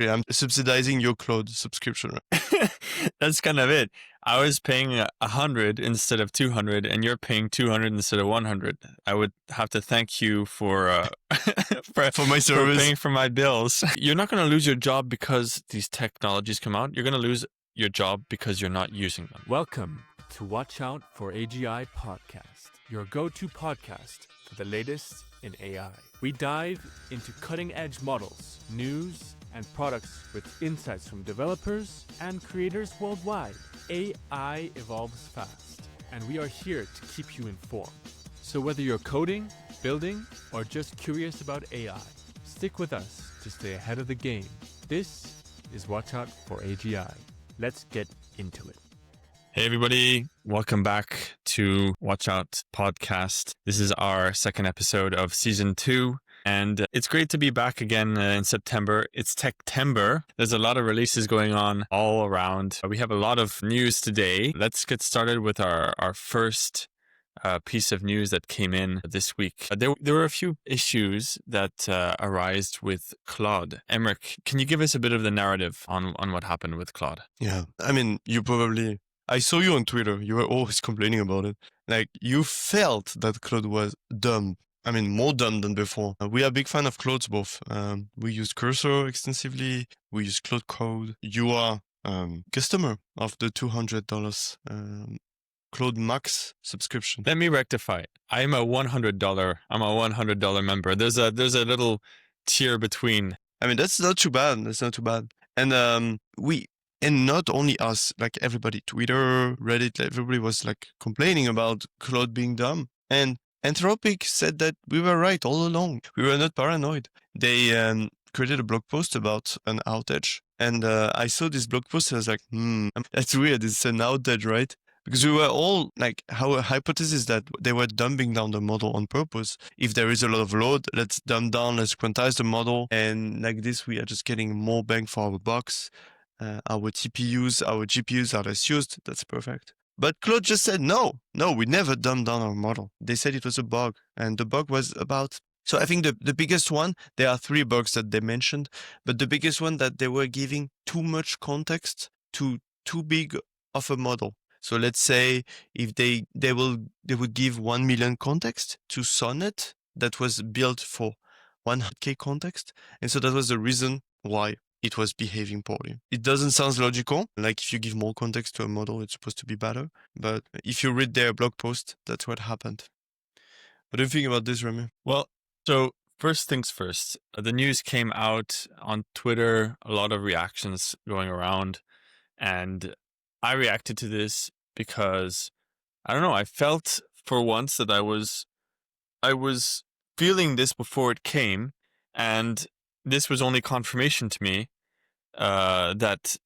Yeah, I'm subsidizing your Claude subscription. That's kind of it. I was paying 100 instead of 200, and you're paying 200 instead of 100. I would have to thank you for For my service. for paying for my bills. You're not going to lose your job because these technologies come out. You're going to lose your job because you're not using them. Welcome to WatchOut for AGI Podcast, your go-to podcast for the latest in AI. We dive into cutting-edge models, news, and products with insights from developers and creators worldwide. AI evolves fast, and we are here to keep you informed. So whether you're coding, building, or just curious about AI, stick with us to stay ahead of the game. This is WatchOut for AGI. Let's get into it. Hey everybody, welcome back to WatchOut Podcast. This is our second episode of season 2. And it's great to be back again in September. It's Techtember. There's a lot of releases going on all around. We have a lot of news today. Let's get started with our first piece of news that came in this week. There were a few issues that arose with Claude. Emmerich, can you give us a bit of the narrative on what happened with Claude? Yeah, I mean, I saw you on Twitter. You were always complaining about it. Like, you felt that Claude was dumb. I mean, more dumb than before. We are a big fan of Claude both. We use Cursor extensively. We use Claude Code. You are customer of the $200 Claude Max subscription. Let me rectify. I'm a $100 member. There's a little tier between. I mean, that's not too bad. And and not only us, like everybody, Twitter, Reddit, everybody was like complaining about Claude being dumb. And Anthropic said that we were right all along. We were not paranoid. They created a blog post about an outage. And I saw this blog post and I was like, that's weird. It's an outage, right? Because we were all like, our hypothesis that they were dumbing down the model on purpose. If there is a lot of load, let's dumb down, let's quantize the model. And like this, we are just getting more bang for our bucks. Our TPUs, our GPUs are less used. That's perfect. But Claude just said, no, we never dumbed down our model. They said it was a bug. And the bug was about... So I think the biggest one, there are 3 bugs that they mentioned, but the biggest one that they were giving too much context to too big of a model. So let's say if they would give 1 million context to Sonnet that was built for 100K context. And so that was the reason why it was behaving poorly. It doesn't sound logical. Like if you give more context to a model, it's supposed to be better. But if you read their blog post, that's what happened. What do you think about this, Remy? Well, so first things first, the news came out on Twitter, a lot of reactions going around. And I reacted to this because, I don't know, I felt for once that I was feeling this before it came. And this was only confirmation to me that,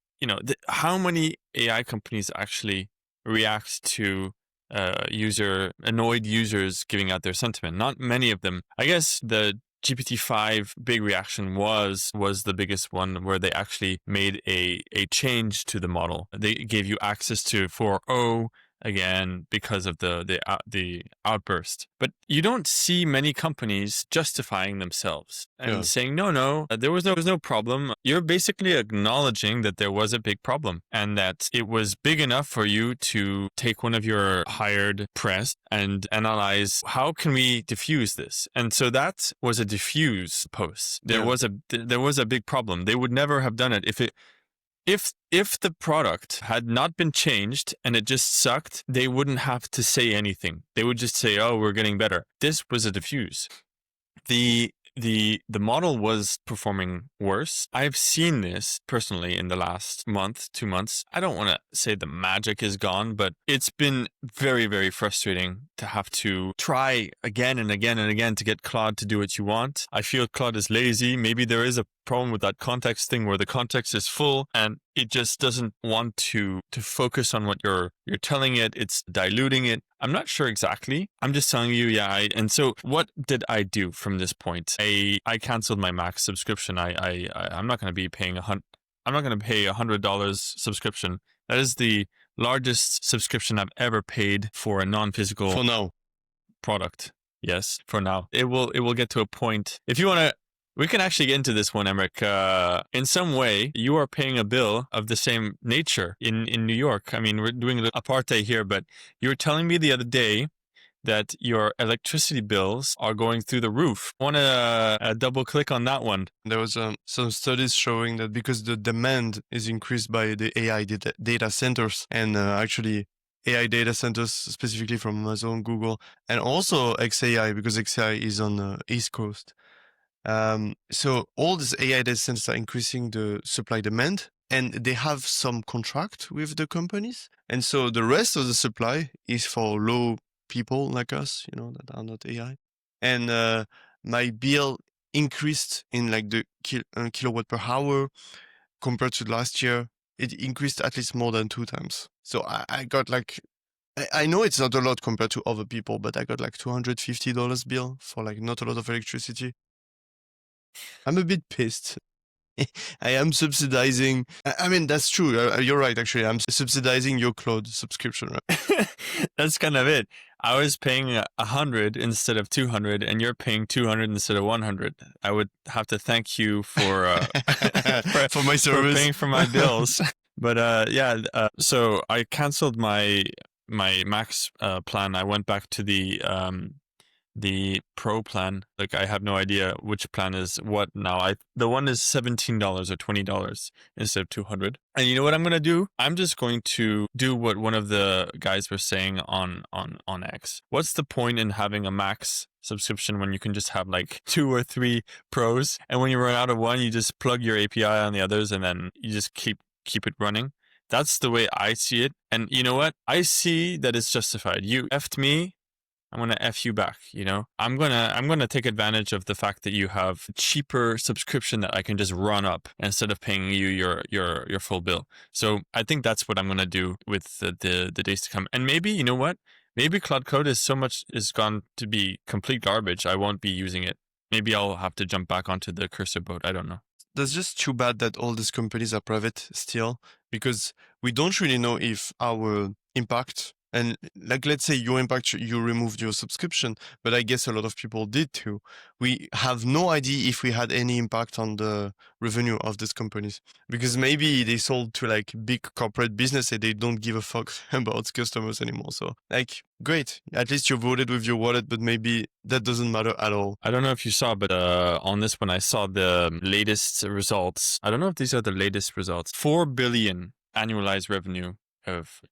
how many AI companies actually react to annoyed users giving out their sentiment. Not many of them. I guess the GPT-5 big reaction was the biggest one, where they actually made a change to the model. They gave you access to 4.0 again because of the outburst. But you don't see many companies justifying themselves and saying, no, there was no problem. You're basically acknowledging that there was a big problem and that it was big enough for you to take one of your hired press and analyze, how can we diffuse this? And so that was a diffuse post. There was a big problem. They would never have done it if the product had not been changed and it just sucked. They wouldn't have to say anything. They would just say, oh, we're getting better. This was a diffuse. The model was performing worse. I've seen this personally in the last month, 2 months. I don't want to say the magic is gone, but it's been very, very frustrating to have to try again and again and again to get Claude to do what you want. I feel Claude is lazy. Maybe there is a problem with that context thing where the context is full and it just doesn't want to focus on what you're telling it. It's diluting it. I'm not sure exactly. I'm just telling you, and so what did I do from this point? I canceled my Max subscription. I'm not going to be paying I'm not going to pay $100 subscription. That is the largest subscription I've ever paid for a non-physical product. Yes, for now. It will get to a point. If you want to We can actually get into this one, Emmerich. In some way, you are paying a bill of the same nature in New York. I mean, we're doing a apartheid here, but you were telling me the other day that your electricity bills are going through the roof. I want to double click on that one. There was some studies showing that because the demand is increased by the AI data centers and actually AI data centers specifically from Amazon, Google, and also XAI because XAI is on the East Coast. So all these AI data centers are increasing the supply demand, and they have some contract with the companies. And so the rest of the supply is for low people like us, that are not AI. And my bill increased in like the kilowatt per hour compared to last year. It increased at least more than 2 times. So I got like, I know it's not a lot compared to other people, but I got like $250 bill for like not a lot of electricity. I'm a bit pissed. I am subsidizing. I mean, that's true. You're right, actually. I'm subsidizing your cloud subscription, right? That's kind of it. I was paying 100 instead of 200, and you're paying 200 instead of 100. I would have to thank you for for my service, for paying for my bills. But so I canceled my Max plan. I went back to the Pro plan. Like, I have no idea which plan is what now. The one is $17 or $20 instead of 200. And you know what I'm going to do? I'm just going to do what one of the guys were saying on X. What's the point in having a Max subscription when you can just have like 2 or 3 Pros? And when you run out of one, you just plug your API on the others and then you just keep it running. That's the way I see it. And you know what? I see that it's justified. You effed me, I'm going to F you back, I'm going to take advantage of the fact that you have a cheaper subscription that I can just run up instead of paying you your full bill. So I think that's what I'm going to do with the days to come. And maybe, you know what? Maybe Claude Code is gone to be complete garbage. I won't be using it. Maybe I'll have to jump back onto the cursor boat. I don't know. That's just too bad that all these companies are private still, because we don't really know if our impact, and like, let's say your impact, you removed your subscription, but I guess a lot of people did too. We have no idea if we had any impact on the revenue of these companies, because maybe they sold to like big corporate business and they don't give a fuck about customers anymore. So like, great, at least you voted with your wallet, but maybe that doesn't matter at all. I don't know if you saw, but on this one, I saw the latest results. I don't know if these are the latest results. 4 billion annualized revenue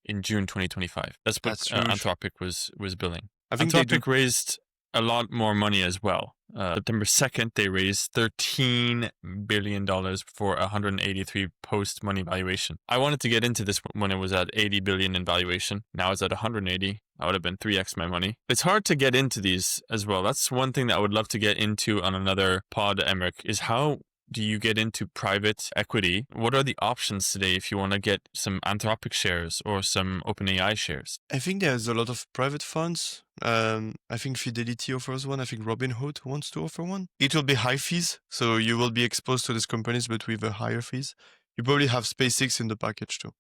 in June 2025. That's what Anthropic was billing. I think Anthropic raised a lot more money as well. September 2nd, they raised $13 billion for 183 post-money valuation. I wanted to get into this when it was at 80 billion in valuation. Now it's at 180. That would have been 3x my money. It's hard to get into these as well. That's one thing that I would love to get into on another pod, Emmerich, is how do you get into private equity? What are the options today if you want to get some Anthropic shares or some OpenAI shares? I think there's a lot of private funds. I think Fidelity offers one. I think Robinhood wants to offer one. It will be high fees, so you will be exposed to these companies, but with a higher fees. You probably have SpaceX in the package too.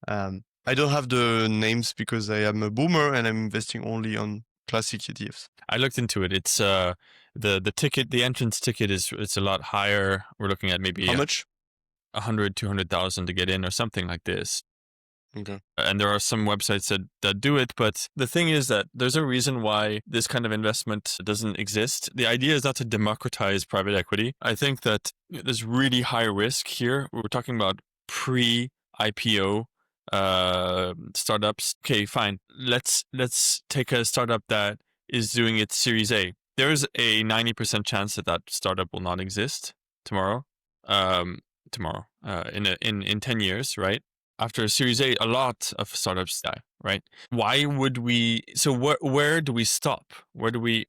I don't have the names because I am a boomer and I'm investing only on classic ETFs. I looked into it. It's the ticket, the entrance ticket it's a lot higher. We're looking at maybe how much? 100, 200,000 to get in or something like this. Okay. And there are some websites that do it, but the thing is that there's a reason why this kind of investment doesn't exist. The idea is not to democratize private equity. I think that there's really high risk here. We're talking about pre-IPO startups. Okay, fine. Let's take a startup that is doing its Series A. There's a 90% chance that startup will not exist tomorrow. In 10 years, right? After a Series A, a lot of startups die, right? Why would we? So where do we stop? Where do we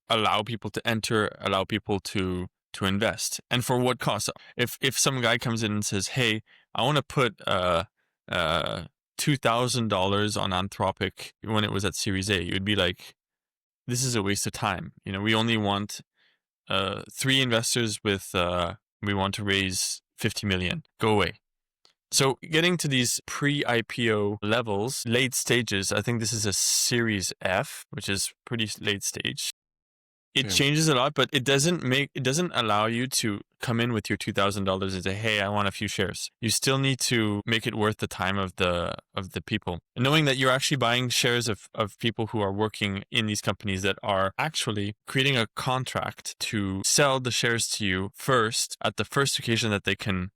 allow people to enter? Allow people to invest, and for what cost? If some guy comes in and says, "Hey, I want to put $2,000 on Anthropic," when it was at Series A, you'd be like, "This is a waste of time." We only want 3 investors with. We want to raise 50 million. Go away. So getting to these pre-IPO levels, late stages, I think this is a Series F, which is pretty late stage. It changes a lot, but it doesn't allow you to come in with your $2,000 and say, "Hey, I want a few shares." You still need to make it worth the time of the people, and knowing that you're actually buying shares of people who are working in these companies that are actually creating a contract to sell the shares to you first at the first occasion that they can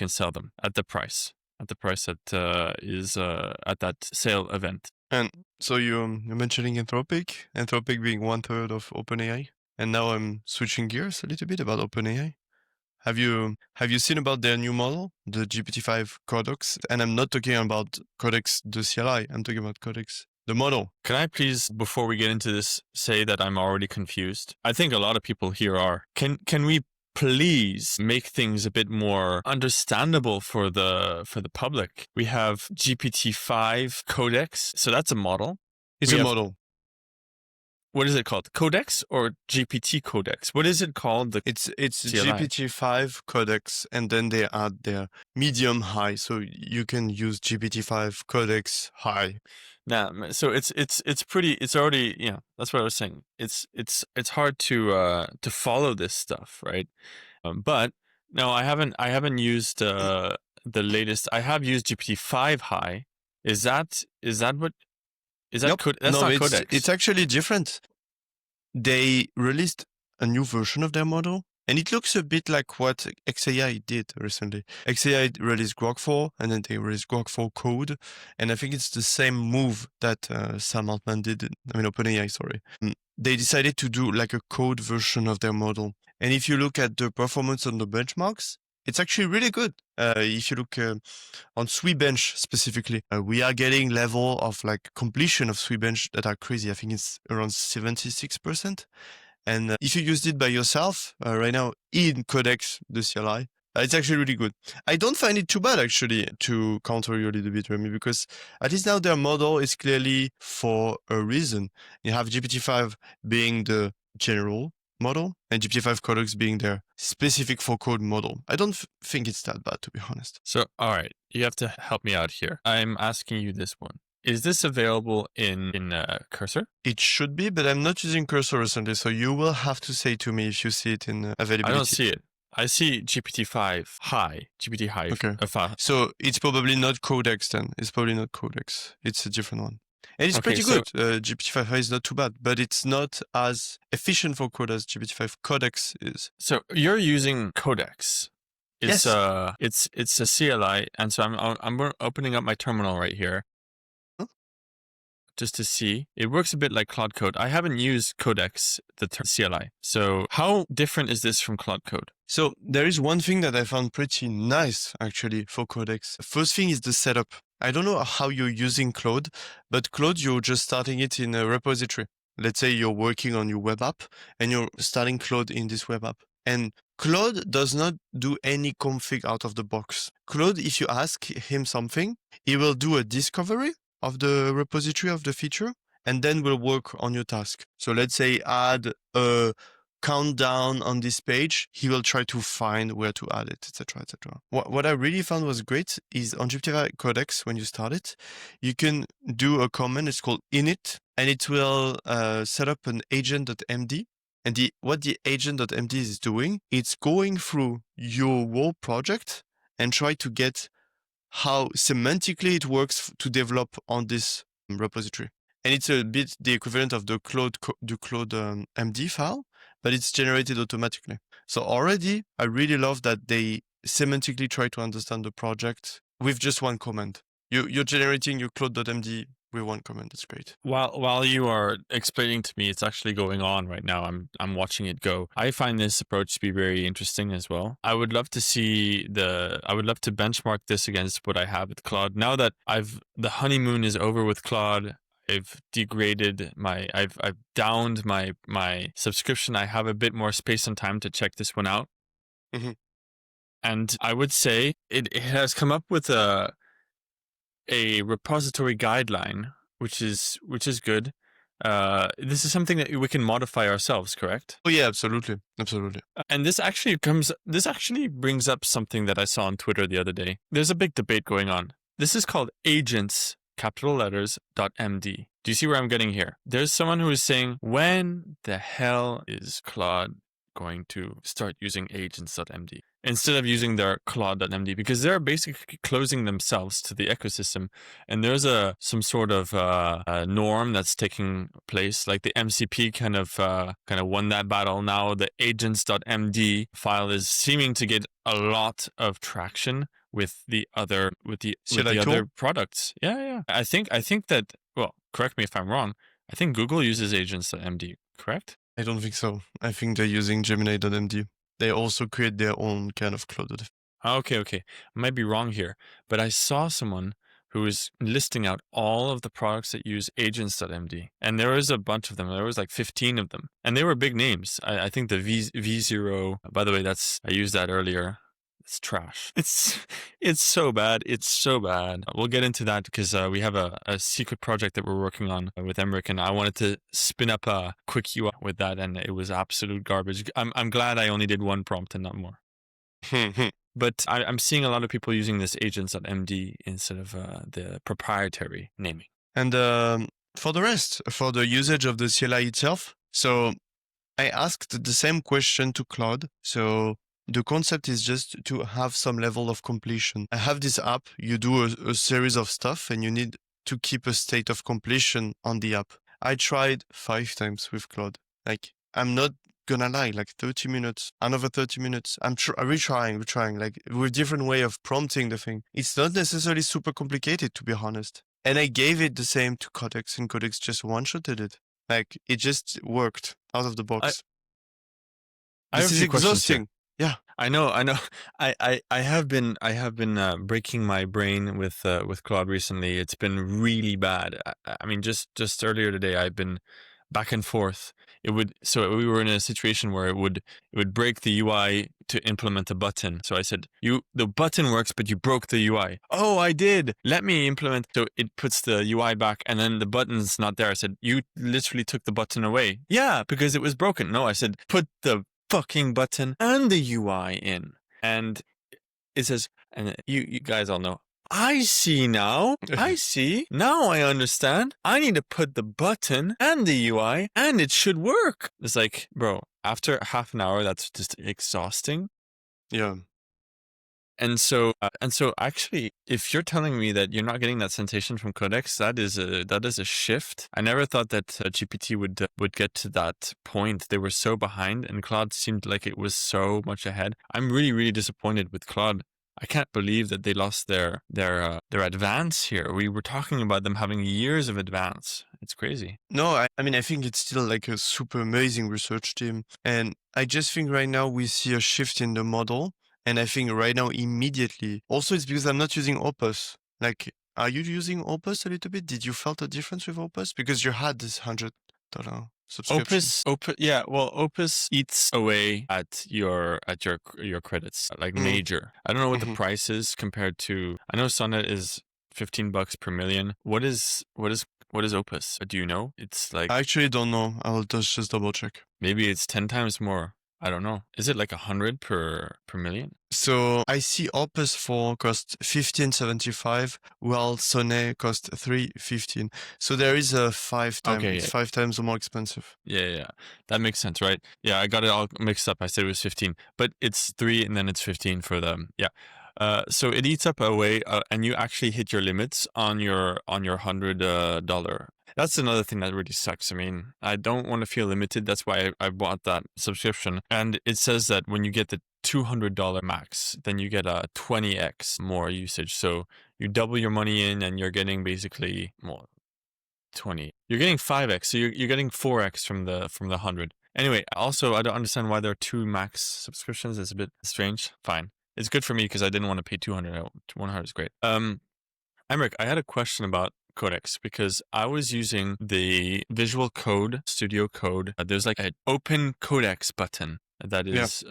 sell them at the price that is at that sale event. And so you're mentioning Anthropic being 1/3 of OpenAI. And now I'm switching gears a little bit about OpenAI. Have you seen about their new model, the GPT-5 Codex? And I'm not talking about Codex the CLI. I'm talking about Codex the model. Can I please, before we get into this, say that I'm already confused? I think a lot of people here are. Can we please make things a bit more understandable for the public? We have GPT-5 Codex, so that's a model. It's a model. What is it called? Codex or GPT Codex? What is it called? It's GPT-5 Codex, and then they add their medium high, so you can use GPT-5 Codex high. Nah, so it's already, that's what I was saying. It's hard to follow this stuff, right? But no, I haven't used the latest. I have used GPT-5 high. Is that what? Is that Nope. that's not Codex? It's actually different. They released a new version of their model, and it looks a bit like what XAI did recently. XAI released Grok 4, and then they released Grok 4 Code, and I think it's the same move that Sam Altman did. OpenAI, sorry. They decided to do like a code version of their model. And if you look at the performance on the benchmarks, it's actually really good. If you look on SweBench specifically, we are getting level of like completion of SweBench that are crazy. I think it's around 76%. And if you used it by yourself right now in Codex, the CLI, it's actually really good. I don't find it too bad, actually, to counter you a little bit, Remy, because at least now their model is clearly for a reason. You have GPT-5 being the general model and GPT-5 Codex being their specific for code model. I don't think it's that bad, to be honest. So, all right, you have to help me out here. I'm asking you this one. Is this available in Cursor? It should be, but I'm not using Cursor recently, so you will have to say to me if you see it in availability. I don't see it. I see GPT-5 high. Okay. So it's probably not Codex then. It's probably not Codex. It's a different one. And it's pretty good. GPT-5 high is not too bad, but it's not as efficient for code as GPT-5 Codex is. So you're using Codex. It's, yes. It's a CLI, and so I'm opening up my terminal right here. Just to see. It works a bit like Claude Code. I haven't used Codex, the CLI. So how different is this from Claude Code? So there is one thing that I found pretty nice, actually, for Codex. First thing is the setup. I don't know how you're using Claude, but Claude, you're just starting it in a repository. Let's say you're working on your web app and you're starting Claude in this web app. And Claude does not do any config out of the box. Claude, if you ask him something, he will do a discovery of the repository of the feature, and then we'll work on your task. So let's say add a countdown on this page, he will try to find where to add it, etc., etc. What I really found was great is on GPT-5 Codex, when you start it, you can do a command, it's called init, and it will set up an agent.md. And what the agent.md is doing, it's going through your whole project and try to get how semantically it works to develop on this repository. And it's a bit the equivalent of the Claude MD file, but it's generated automatically. So already, I really love that they semantically try to understand the project with just one command. You're generating your Claude.md with one command. That's great. While you are explaining to me, it's actually going on right now. I'm watching it go. I find this approach to be very interesting as well. I would love to benchmark this against what I have with Claude. Now that the honeymoon is over with Claude, I've I've downed my subscription. I have a bit more space and time to check this one out. Mm-hmm. And I would say it has come up with a repository guideline, which is good. This is something that we can modify ourselves, correct? Oh yeah, absolutely. And this actually brings up something that I saw on Twitter the other day. There's a big debate going on. This is called agents, capital letters, .md. Do you see where I'm getting here? There's someone who is saying, when the hell is Claude going to start using agents.md instead of using their Claude.md? Because they're basically closing themselves to the ecosystem. And there's some sort of norm that's taking place. Like the MCP kind of won that battle. Now the agents.md file is seeming to get a lot of traction with the other other products. Yeah. I think that, well, correct me if I'm wrong, I think Google uses agents.md, correct? I don't think so. I think they're using Gemini.md. They also create their own kind of cloud. Okay. I might be wrong here, but I saw someone who was listing out all of the products that use agents.md. And there was a bunch of them. There was like 15 of them. And they were big names. I think the V0, by the way, I used that earlier. It's trash. It's so bad. It's so bad. We'll get into that because we have a secret project that we're working on with Emmerich, and I wanted to spin up a quick UI with that, and it was absolute garbage. I'm glad I only did one prompt and not more. But I'm seeing a lot of people using this agents.md instead of the proprietary naming. And for the rest, for the usage of the CLI itself, so I asked the same question to Claude. So the concept is just to have some level of completion. I have this app, you do a series of stuff and you need to keep a state of completion on the app. I tried 5 times with Claude. Like, I'm not gonna lie, like 30 minutes, another 30 minutes. I'm retrying, like with different way of prompting the thing. It's not necessarily super complicated, to be honest. And I gave it the same to Codex, and Codex just one-shotted it. Like, it just worked out of the box. This is exhausting. Yeah, I know. I have been breaking my brain with Claude recently. It's been really bad. I mean, just earlier today, I've been back and forth. We were in a situation where it would break the UI to implement a button. So I said, the button works, but you broke the UI. Oh, I did. Let me implement. So it puts the UI back, and then the button's not there. I said, you literally took the button away. Yeah, because it was broken. No, I said, put the fucking button and the UI in. And it says, and you guys all know, I see now. I see. Now I understand. I need to put the button and the UI and it should work. It's like, bro, after half an hour, that's just exhausting. Yeah. And so actually, if you're telling me that you're not getting that sensation from Codex, that is a shift. I never thought that GPT would get to that point. They were so behind, and Claude seemed like it was so much ahead. I'm really, really disappointed with Claude. I can't believe that they lost their advance here. We were talking about them having years of advance. It's crazy. No, I mean, I think it's still like a super amazing research team. And I just think right now we see a shift in the model. And I think right now, immediately, also it's because I'm not using Opus. Like, are you using Opus a little bit? Did you felt a difference with Opus? Because you had this $100 subscription. Opus, yeah. Well, Opus eats away at your credits, like major. I don't know what the price is compared to. I know Sonnet is $15 per million. What is Opus? Do you know? It's like, I actually don't know. I'll just double check. Maybe it's 10 times more. I don't know. Is it like 100 per million? So I see Opus 4 cost $15.75, while Sonnet cost $3.15. So there is a 5 times. Okay, It's 5 times more expensive. Yeah. That makes sense, right? Yeah, I got it all mixed up. I said it was 15, but it's 3 and then it's 15 for them. Yeah. So it eats up away, and you actually hit your limits on your $100. That's another thing that really sucks. I mean, I don't want to feel limited. That's why I bought that subscription. And it says that when you get the $200 max, then you get a 20x more usage. So you double your money in, and you're getting basically more 20. You're getting 5x. So you're getting 4x from the 100. Anyway, also I don't understand why there are 2 max subscriptions. It's a bit strange. Fine. It's good for me because I didn't want to pay 200. 100 is great. Emmerich, I had a question about Codex because I was using the Visual Code Studio Code. There's like an open Codex button that is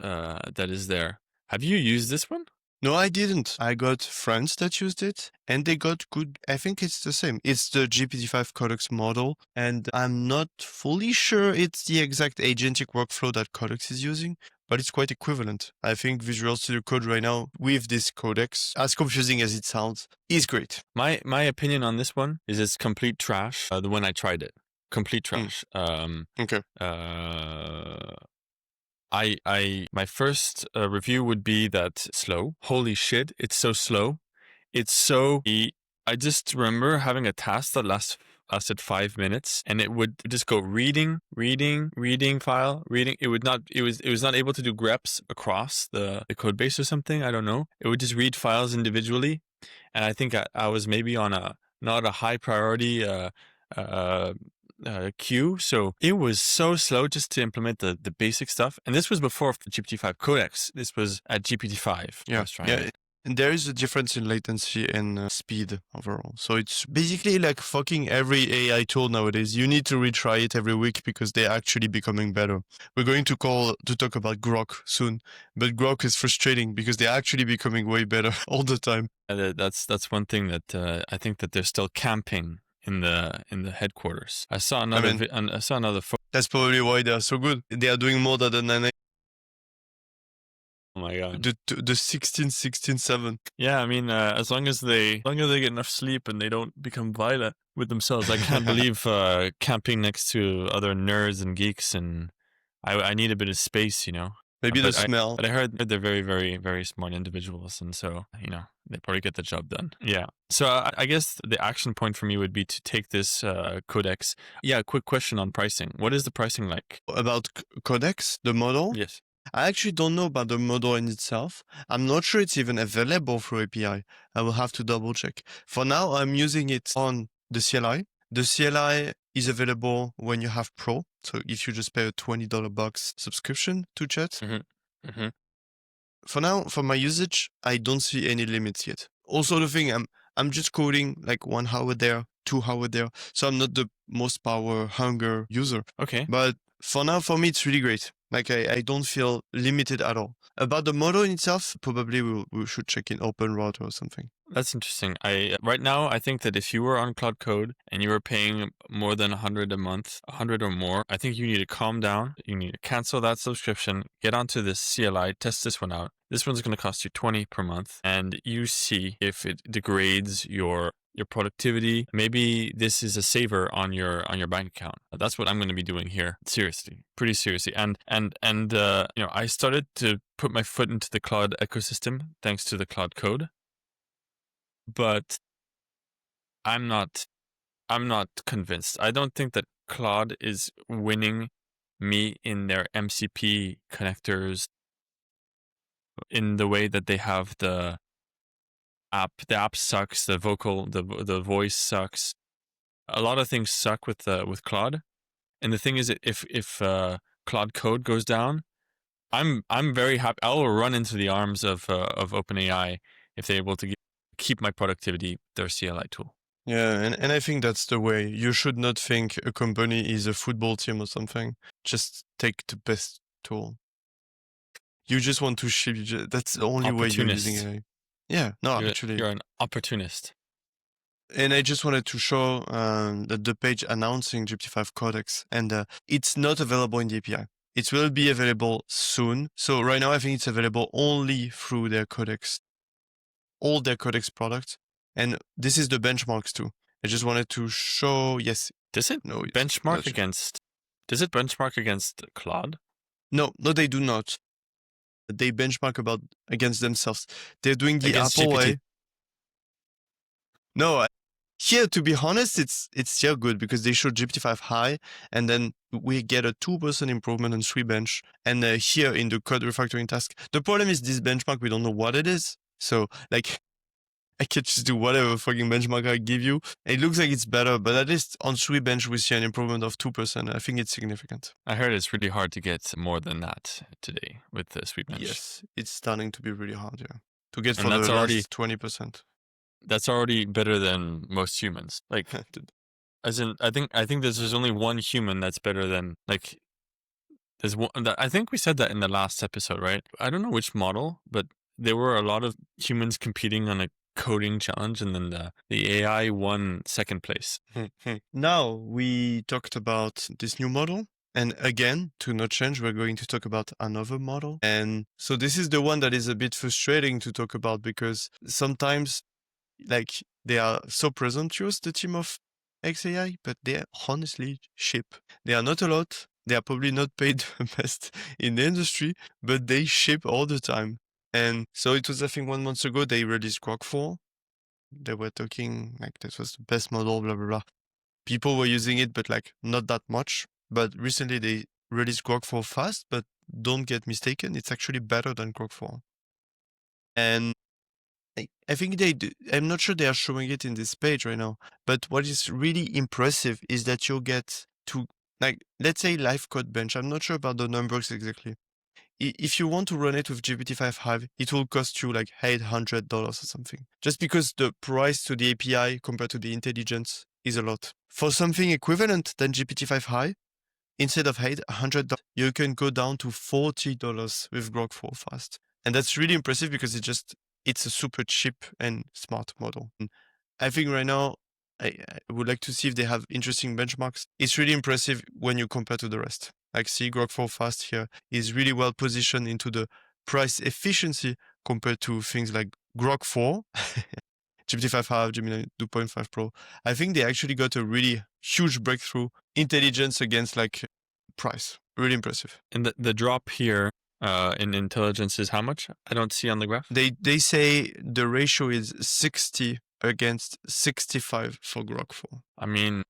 there. Have you used this one? No, I didn't. I got friends that used it, and they got good. I think it's the same. It's the GPT-5 Codex model, and I'm not fully sure it's the exact agentic workflow that Codex is using, but it's quite equivalent. I think Visual Studio Code right now with this codex, as confusing as it sounds, is great. My opinion on this one is it's complete trash. The one I tried it, complete trash. Okay. My first review would be that slow. Holy shit, it's so slow. It's so. I just remember having a task that lasted 5 minutes, and it would just go reading file. It would not. It was not able to do greps across the code base or something. I don't know. It would just read files individually, and I think I was maybe on not a high priority queue, so it was so slow just to implement the basic stuff. And this was before the GPT-5 Codex. This was at GPT-5. Yeah. And there is a difference in latency and speed overall. So it's basically like fucking every AI tool nowadays. You need to retry it every week because they're actually becoming better. We're going to talk about Grok soon, but Grok is frustrating because they're actually becoming way better all the time. That's one thing that I think that they're still camping in the headquarters. I saw another. I saw another. That's probably why they are so good. They are doing more than the 9. Oh my god. The 16.7. Yeah, I mean, as long as they get enough sleep and they don't become violent with themselves. I can't believe camping next to other nerds and geeks, and I need a bit of space, you know. Maybe the smell. But I heard they're very, very, very smart individuals, and so, you know, they probably get the job done. Yeah. So I guess the action point for me would be to take this codex. Yeah, quick question on pricing. What is the pricing like? About Codex, the model? Yes. I actually don't know about the model in itself. I'm not sure it's even available through API. I will have to double check. For now, I'm using it on the CLI. The CLI is available when you have Pro. So if you just pay a $20 box subscription to chat. Mm-hmm. Mm-hmm. For now, for my usage, I don't see any limits yet. Also, the thing, I'm just coding like 1 hour there, 2 hour there. So I'm not the most power hunger user. Okay. But for now, for me, it's really great. Like I don't feel limited at all. About the model in itself, probably we should check in Open Router or something. That's interesting. Right now, I think that if you were on Cloud Code and you were paying more than 100 a month, 100 or more, I think you need to calm down. You need to cancel that subscription, get onto this CLI, test this one out. This one's going to cost you $20 per month, and you see if it degrades your productivity. Maybe this is a saver on your bank account. That's what I'm going to be doing here. Seriously, pretty seriously. And you know, I started to put my foot into the Claude ecosystem thanks to the Cloud Code. But I'm not convinced. I don't think that Claude is winning me in their MCP connectors in the way that they have the app. The app sucks. The voice sucks. A lot of things suck with Claude. And the thing is, if Claude Code goes down, I'm very happy. I will run into the arms of OpenAI if they're able to keep my productivity their CLI tool. Yeah, and I think that's the way. You should not think a company is a football team or something. Just take the best tool. You just want to ship. That's the only way you're using AI. Yeah, no, actually. You're an opportunist. And I just wanted to show the page announcing GPT-5 Codex, and it's not available in the API. It will be available soon. So right now, I think it's available only through their Codex, all their Codex products. And this is the benchmarks too. I just wanted to show, yes. Does it benchmark against Claude? No, they do not. They benchmark against themselves. They're doing the against Apple GPT. way. No, here, to be honest, it's still good because they showed GPT-5 high, and then we get a 2% improvement on 3bench. And here in the code refactoring task, the problem is this benchmark, we don't know what it is. So like, I can just do whatever fucking benchmark I give you. It looks like it's better, but at least on 3bench, we see an improvement of 2%. I think it's significant. I heard it's really hard to get more than that today with the 3bench. Yes, it's starting to be really hard, yeah. To get for the last 20%. That's already better than most humans. Like, as in, I think there's only one human that's better than, like, there's one. I think we said that in the last episode, right? I don't know which model, but there were a lot of humans competing on a coding challenge, and then the AI won second place. Now we talked about this new model. And again, to not change, we're going to talk about another model. And so this is the one that is a bit frustrating to talk about because sometimes like they are so presumptuous, the team of XAI, but they're honestly cheap. They are not a lot. They are probably not paid the best in the industry, but they ship all the time. And so it was, I think 1 month ago, they released Grok 4. They were talking like this was the best model, blah, blah, blah. People were using it, but like not that much. But recently they released Grok 4 fast, but don't get mistaken, it's actually better than Grok 4. And I think they do. I'm not sure they are showing it in this page right now, but what is really impressive is that you get to, like, let's say live code bench. I'm not sure about the numbers exactly. If you want to run it with GPT-5 it will cost you like $800 or something. Just because the price to the API compared to the intelligence is a lot. For something equivalent than GPT-5 instead of $800, you can go down to $40 with Grok 4 fast. And that's really impressive because it's a super cheap and smart model. And I think right now, I would like to see if they have interesting benchmarks. It's really impressive when you compare to the rest. Like see Grok 4 fast here is really well positioned into the price efficiency compared to things like Grok 4, GPT-5 Gemini 2.5 Pro. I think they actually got a really huge breakthrough intelligence against like price. Really impressive. And the drop here in intelligence is how much? I don't see on the graph. They say the ratio is 60 against 65 for Grok 4. I mean,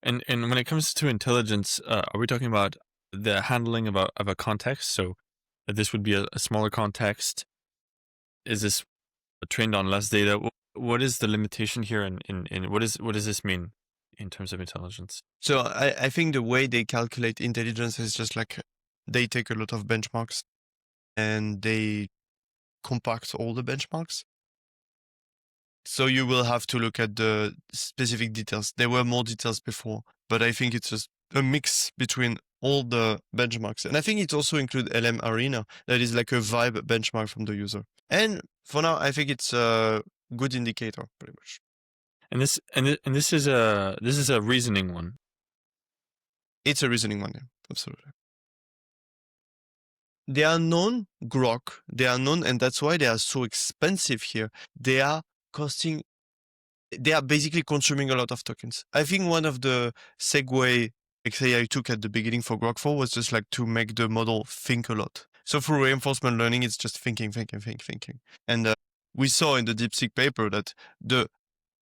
and when it comes to intelligence, are we talking about the handling of a context? So this would be a smaller context. Is this trained on less data? What is the limitation here? And what does this mean in terms of intelligence? So I think the way they calculate intelligence is just like they take a lot of benchmarks and they compact all the benchmarks. So you will have to look at the specific details. There were more details before, but I think it's just a mix between all the benchmarks. And I think it also includes LM Arena. That is like a vibe benchmark from the user. And for now, I think it's a good indicator, pretty much. And this is a reasoning one. It's a reasoning one, yeah, absolutely. They are known, Grok, they are known, and that's why they are so expensive here. They are basically consuming a lot of tokens. I think one of the segue XAI took at the beginning for Grok 4 was just like to make the model think a lot. So for reinforcement learning, it's just thinking. And we saw in the DeepSeek paper that the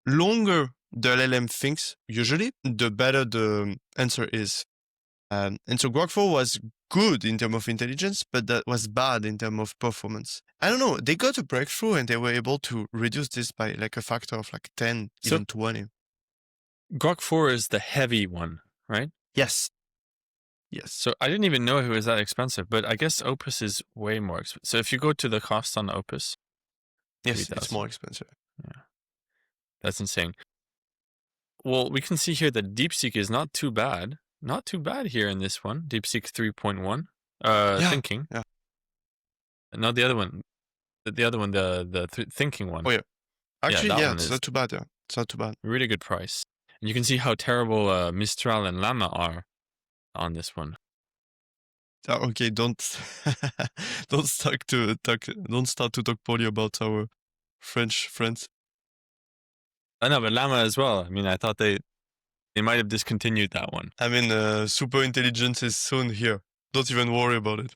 longer the LLM thinks, usually, the better the answer is. And so Grok 4 was good in terms of intelligence, but that was bad in terms of performance. I don't know. They got a breakthrough and they were able to reduce this by like a factor of like 10, even 20. Grok 4 is the heavy one, right? Yes. So I didn't even know it was that expensive, but I guess Opus is way more expensive. So if you go to the cost on Opus, yes, it's more expensive. Yeah, that's insane. Well, we can see here that DeepSeek is not too bad. Not too bad here in this one, DeepSeek 3.1. Thinking. Yeah. Not the other one. The other one, the thinking one. Oh yeah. Actually, yeah, it's is not too bad. Yeah, it's not too bad. Really good price. And you can see how terrible Mistral and Llama are on this one. Okay, don't start to talk poorly about our French friends. I know, but Llama as well. I mean, I thought they might have discontinued that one. I mean, super intelligence is soon here. Don't even worry about it.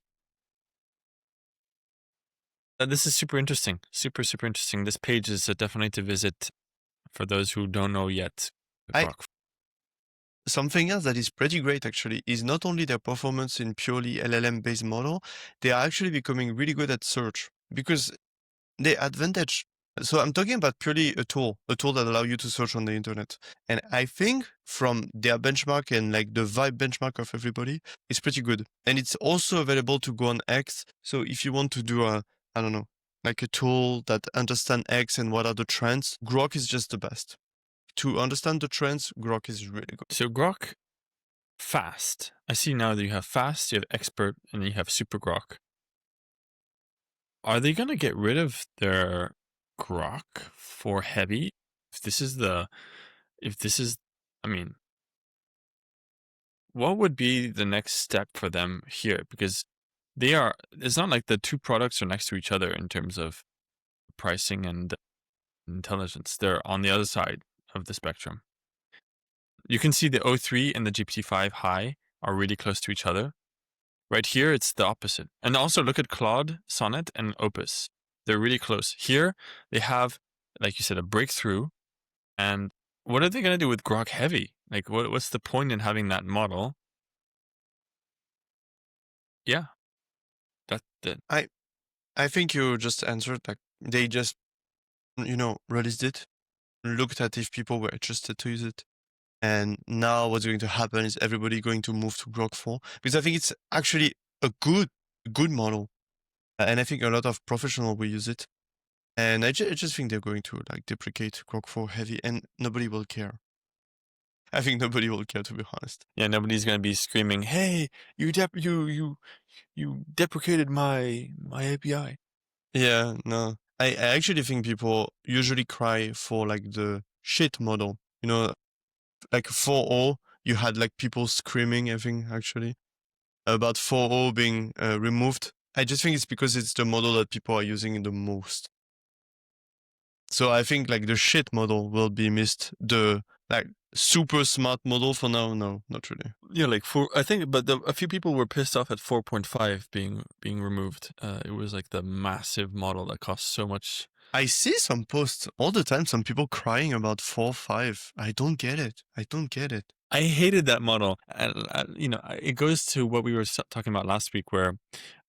This is super interesting. Super interesting. This page is definitely to visit for those who don't know yet. Something else that is pretty great actually is not only their performance in purely LLM-based model, they are actually becoming really good at search because the advantage. So I'm talking about purely a tool that allows you to search on the internet. And I think from their benchmark and like the vibe benchmark of everybody, it's pretty good. And it's also available to go on X. So if you want to do like a tool that understands X and what are the trends, Grok is just the best. To understand the trends, Grok is really good. So Grok, fast. I see now that you have fast, you have expert, and you have super Grok. Are they going to get rid of their Grok for heavy? I mean, what would be the next step for them here? Because it's not like the two products are next to each other in terms of pricing and intelligence. They're on the other side of the spectrum. You can see the O3 and the GPT-5 High are really close to each other. Right here, it's the opposite. And also look at Claude, Sonnet, and Opus. They're really close. Here, they have, like you said, a breakthrough. And what are they going to do with Grok Heavy? Like, what's the point in having that model? Yeah, that's it. I think you just answered, like, they just, released it, looked at if people were interested to use it. And now what's going to happen is everybody going to move to Grok 4, because I think it's actually a good model. And I think a lot of professionals will use it. And I just think they're going to like deprecate Grok 4 Heavy, and nobody will care. I think nobody will care, to be honest. Yeah, nobody's going to be screaming, "Hey, you deprecated my API." Yeah, no. I actually think people usually cry for like the shit model. Like 4.0, you had like people screaming, I think, actually, about 4.0 being removed. I just think it's because it's the model that people are using the most. So I think like the shit model will be missed. The like super smart model for now, no, not really. Yeah, like I think, but a few people were pissed off at 4.5 being removed. It was like the massive model that cost so much. I see some posts all the time, some people crying about 4.5. I don't get it. I hated that model. And, it goes to what we were talking about last week, where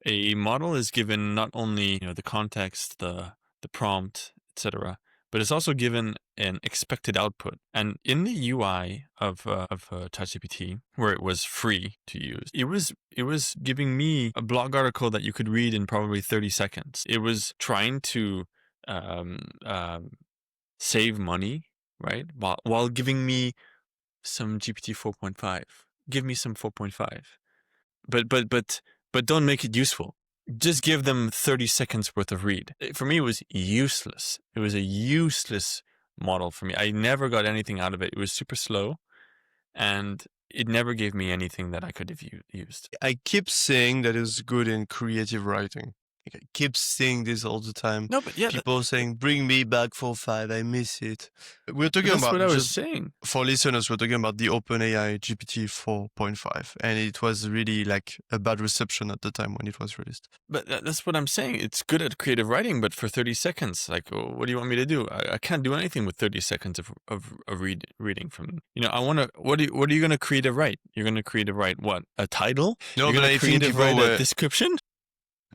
a model is given not only the context, the prompt, etc., but it's also given an expected output. And in the UI of ChatGPT, where it was free to use, it was giving me a blog article that you could read in probably 30 seconds. It was trying to save money, right, while giving me some GPT 4.5. Give me some 4.5, but don't make it useful. Just give them 30 seconds worth of read. For me, it was useless. It was a useless model for me. I never got anything out of it. It was super slow, and it never gave me anything that I could have used. I keep saying that it's good in creative writing. Like, I keep saying this all the time. No, but yeah, people saying, "Bring me back 4.5. I miss it." We're talking that's about what I was saying. For listeners, we're talking about the OpenAI GPT 4.5, and it was really like a bad reception at the time when it was released. But that's what I'm saying. It's good at creative writing, but for 30 seconds, like, what do you want me to do? I can't do anything with 30 seconds of reading from. I want to. What are you going to creative write? You're going to creative write what? A title? No, You're but I think creative write a description.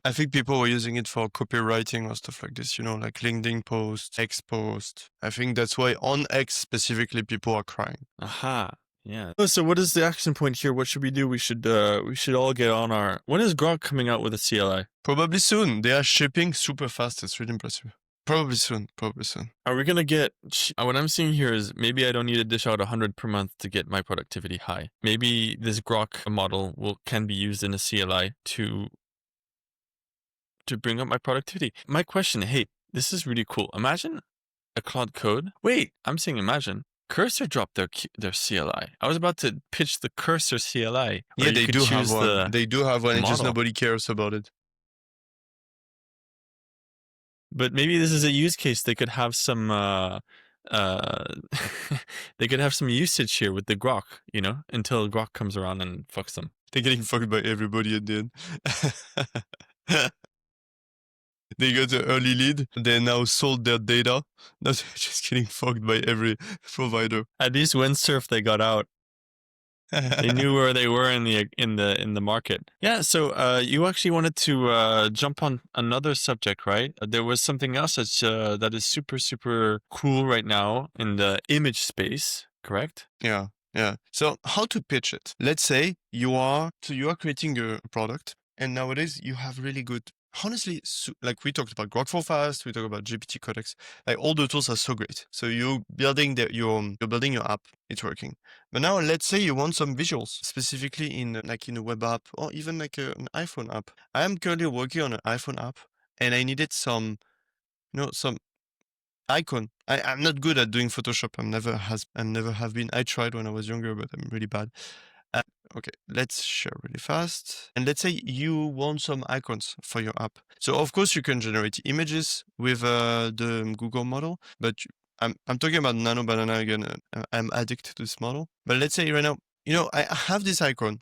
I think people were using it for copywriting or stuff like this, like LinkedIn post, X post. I think that's why on X specifically people are crying. Aha. Yeah. So what is the action point here? What should we do? We should all get on our... When is Grok coming out with a CLI? Probably soon. They are shipping super fast. It's really impressive. Probably soon. Are we going to get... What I'm seeing here is maybe I don't need to dish out 100 per month to get my productivity high. Maybe this Grok model can be used in a CLI to bring up my productivity. My question, hey, this is really cool. Imagine a Claude Code. Wait, I'm saying imagine. Cursor dropped their CLI. I was about to pitch the Cursor CLI. Yeah, they do have one. They do have one, and just nobody cares about it. But maybe this is a use case. They could have some they could have some usage here with the Grok, until Grok comes around and fucks them. They're getting fucked by everybody at the end. They got an early lead. They now sold their data. Now they're just getting fucked by every provider. At least Windsurf, they got out. They knew where they were in the market. Yeah. So you actually wanted to jump on another subject, right? There was something else that is super, super cool right now in the image space. Correct? Yeah. So how to pitch it? Let's say you are creating a product, and nowadays you have really good. Honestly, like we talked about Grok 4 Fast, we talked about GPT Codex. Like all the tools are so great. So you're building your app, it's working. But now let's say you want some visuals, specifically in a web app or even like an iPhone app. I am currently working on an iPhone app, and I needed some icon. I'm not good at doing Photoshop. I never have been. I tried when I was younger, but I'm really bad. Okay, let's share really fast. And let's say you want some icons for your app. So of course you can generate images with the Google model, but I'm talking about Nano Banana again. I'm addicted to this model. But let's say right now, I have this icon.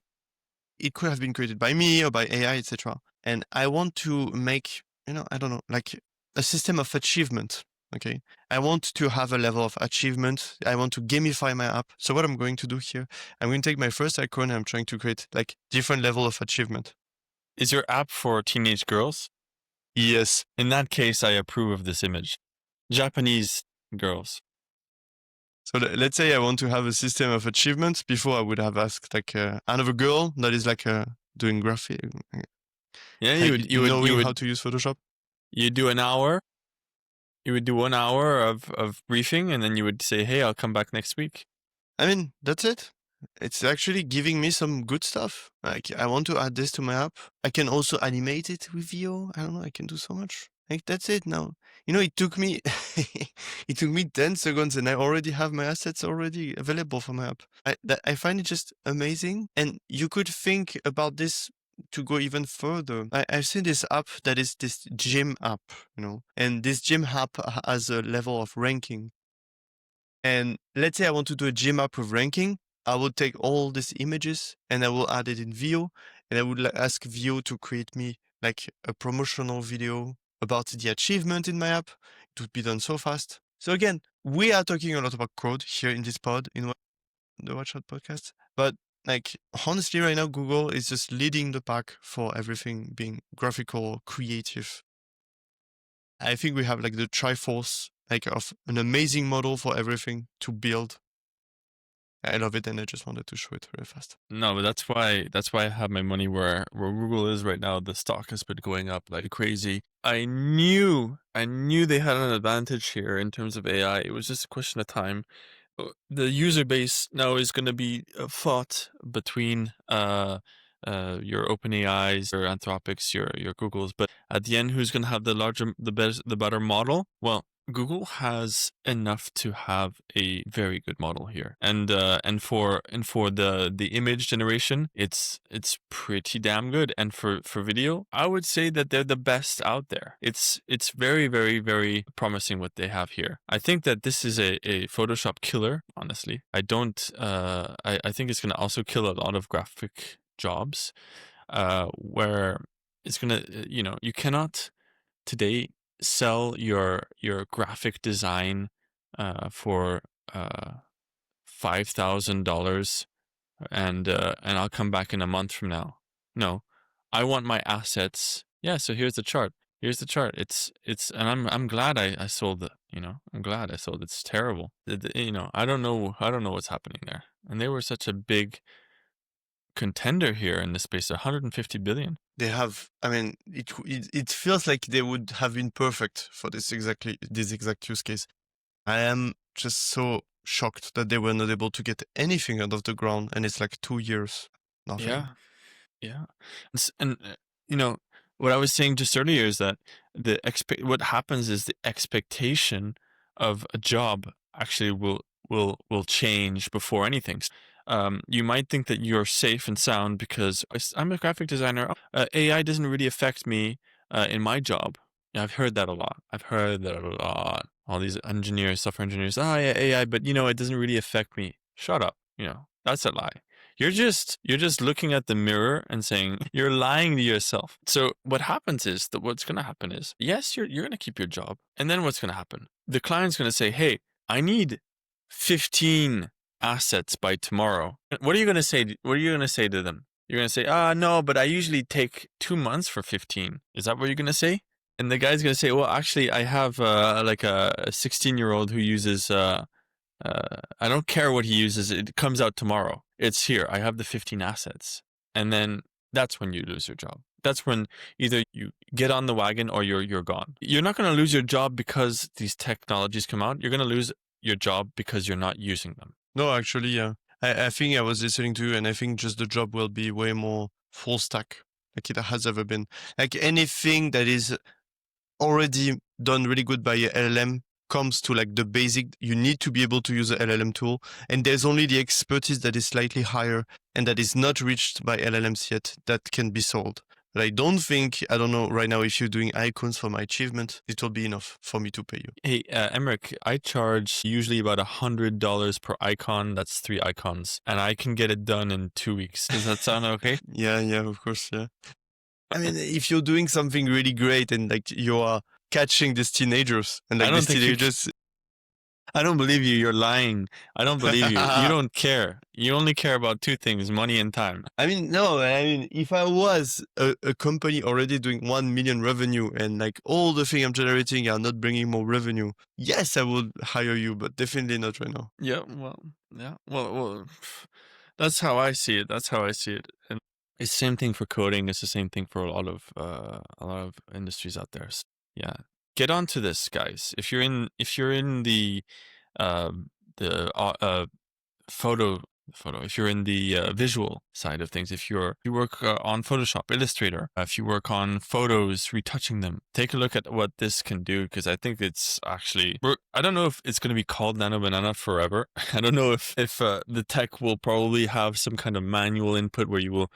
It could have been created by me or by AI, etc. And I want to make, I don't know, like a system of achievement. Okay. I want to have a level of achievement. I want to gamify my app. So what I'm going to do here, I'm going to take my first icon and I'm trying to create like different level of achievement. Is your app for teenage girls? Yes. In that case, I approve of this image. Japanese girls. So let's say I want to have a system of achievement. Before I would have asked like another girl that is like doing graphic. Yeah, you would how to use Photoshop. You do an hour. You would do 1 hour of briefing, and then you would say, "Hey, I'll come back next week." I mean, that's it. It's actually giving me some good stuff. Like I want to add this to my app. I can also animate it with VO. I don't know. I can do so much. Like that's it now. It took me 10 seconds and I already have my assets already available for my app. I find it just amazing. And you could think about this to go even further. I've seen this app that is this gym app, and this gym app has a level of ranking. And let's say I want to do a gym app with ranking. I would take all these images and I will add it in VO, and I would ask VO to create me like a promotional video about the achievement in my app. It would be done so fast. So again, we are talking a lot about code here in this pod, in the WatchOut podcast. But like honestly, right now, Google is just leading the pack for everything being graphical, creative. I think we have like the Triforce, like of an amazing model for everything to build. I love it, and I just wanted to show it very fast. No, but that's why I have my money where Google is right now. The stock has been going up like crazy. I knew they had an advantage here in terms of AI. It was just a question of time. The user base now is going to be fought between your OpenAIs, your Anthropics, your Googles. But at the end, who's going to have the better model? Well, Google has enough to have a very good model here, and for the image generation, it's pretty damn good. And for video, I would say that they're the best out there. It's very, very, very promising what they have here. I think that this is a Photoshop killer. Honestly, I don't. I think it's going to also kill a lot of graphic jobs, where it's going to you cannot today sell your graphic design for $5,000 and I'll come back in a month from now. No, I want my assets. Yeah, so here's the chart. It's and I'm glad I sold it. I'm glad I sold it. It's terrible. I don't know what's happening there. And they were such a big contender here in the space, 150 billion. They have, I mean, it feels like they would have been perfect for this exact use case. I am just so shocked that they were not able to get anything out of the ground, and it's like 2 years. Nothing. Yeah. And what I was saying just earlier is that what happens is the expectation of a job actually will change before anything. You might think that you're safe and sound because I'm a graphic designer. AI doesn't really affect me in my job. Yeah, I've heard that a lot. All these software engineers, yeah, AI, but it doesn't really affect me. Shut up. That's a lie. You're just looking at the mirror and saying you're lying to yourself. So what happens is that what's going to happen is, yes, you're going to keep your job. And then what's going to happen? The client's going to say, hey, I need 15 assets by tomorrow. What are you going to say? What are you going to say to them? You're going to say, no, but I usually take 2 months for 15. Is that what you're going to say? And the guy's going to say, well, actually, I have like a 16-year-old who uses, I don't care what he uses. It comes out tomorrow. It's here. I have the 15 assets. And then that's when you lose your job. That's when either you get on the wagon or you're gone. You're not going to lose your job because these technologies come out. You're going to lose your job because you're not using them. No, actually, yeah. I think I was listening to you, and I think just the job will be way more full stack, like it has ever been. Like anything that is already done really good by a LLM comes to like the basic, you need to be able to use a LLM tool. And there's only the expertise that is slightly higher and that is not reached by LLMs yet that can be sold. But I don't know right now if you're doing icons for my achievement, it will be enough for me to pay you. Hey, Emmerich, I charge usually about $100 per icon. That's 3 icons. And I can get it done in 2 weeks. Does that sound okay? Yeah, of course, yeah. I mean, if you're doing something really great and like you are catching these teenagers and like these teenagers... I don't believe you. You're lying. I don't believe you. You don't care. You only care about 2 things, money and time. I mean, no, if I was a company already doing 1 million revenue and like all the things I'm generating are not bringing more revenue, yes, I would hire you, but definitely not right now. Yeah, well, that's how I see it. And it's the same thing for coding. It's the same thing for a lot of industries out there. So, yeah. Get onto this, guys. If you're in the photo, if you're in the visual side of things, if you work on Photoshop, Illustrator, if you work on photos, retouching them, take a look at what this can do, because I think it's actually, I don't know if it's going to be called Nano Banana forever. I don't know if the tech will probably have some kind of manual input where you will,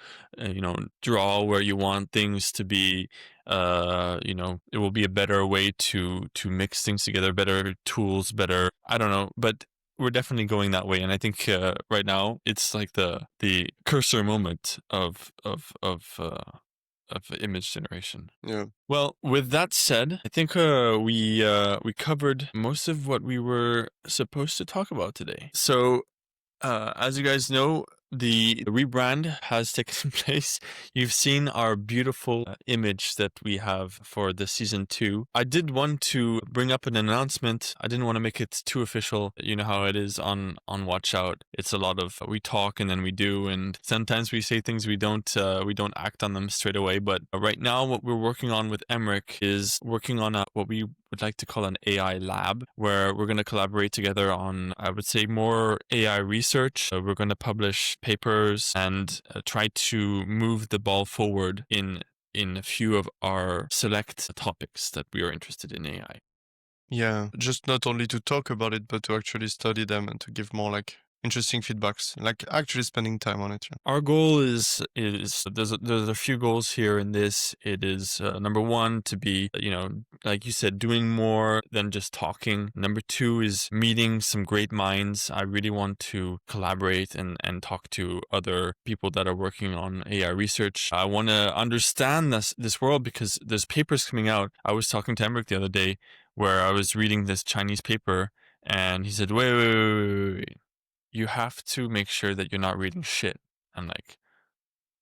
draw where you want things to be. It will be a better way to mix things together, better tools, I don't know, but we're definitely going that way. And I think right now it's like the cursor moment of image generation. Yeah. Well, with that said, I think we covered most of what we were supposed to talk about today. So as you guys know, the rebrand has taken place. You've seen our beautiful image that we have for the season 2. I did want to bring up an announcement. I didn't want to make it too official. You know how it is on WatchOut. It's a lot of we talk and then we do, and sometimes we say things we don't act on them straight away. But right now, what we're working on with Emmerich is working on what we would like to call an AI lab, where we're going to collaborate together on, I would say, more AI research. We're going to publish papers and try to move the ball forward in a few of our select topics that we are interested in AI. Yeah, just not only to talk about it, but to actually study them and to give more like interesting feedbacks, like actually spending time on it. Yeah. Our goal is there's a few goals here in this. It is number 1 to be, like you said, doing more than just talking. Number 2 is meeting some great minds. I really want to collaborate and talk to other people that are working on AI research. I want to understand this world because there's papers coming out. I was talking to Emmerich the other day where I was reading this Chinese paper and he said, wait. You have to make sure that you're not reading shit. I'm like,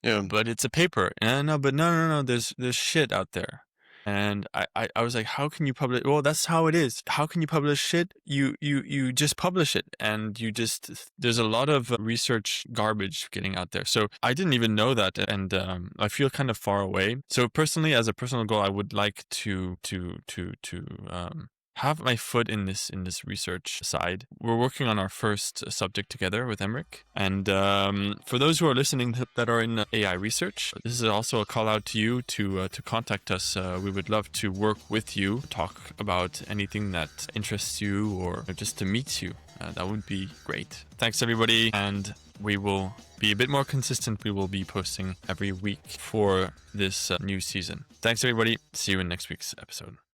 yeah, but it's a paper. And no, there's shit out there. And I was like, how can you publish? Well, that's how it is. How can you publish shit? You just publish it, and there's a lot of research garbage getting out there. So I didn't even know that, and I feel kind of far away. So personally, as a personal goal, I would like to have my foot in this research side. We're working on our first subject together with Emmerich. And for those who are listening that are in AI research, this is also a call out to you to contact us. We would love to work with you, talk about anything that interests you or just to meet you. That would be great. Thanks, everybody. And we will be a bit more consistent. We will be posting every week for this new season. Thanks, everybody. See you in next week's episode.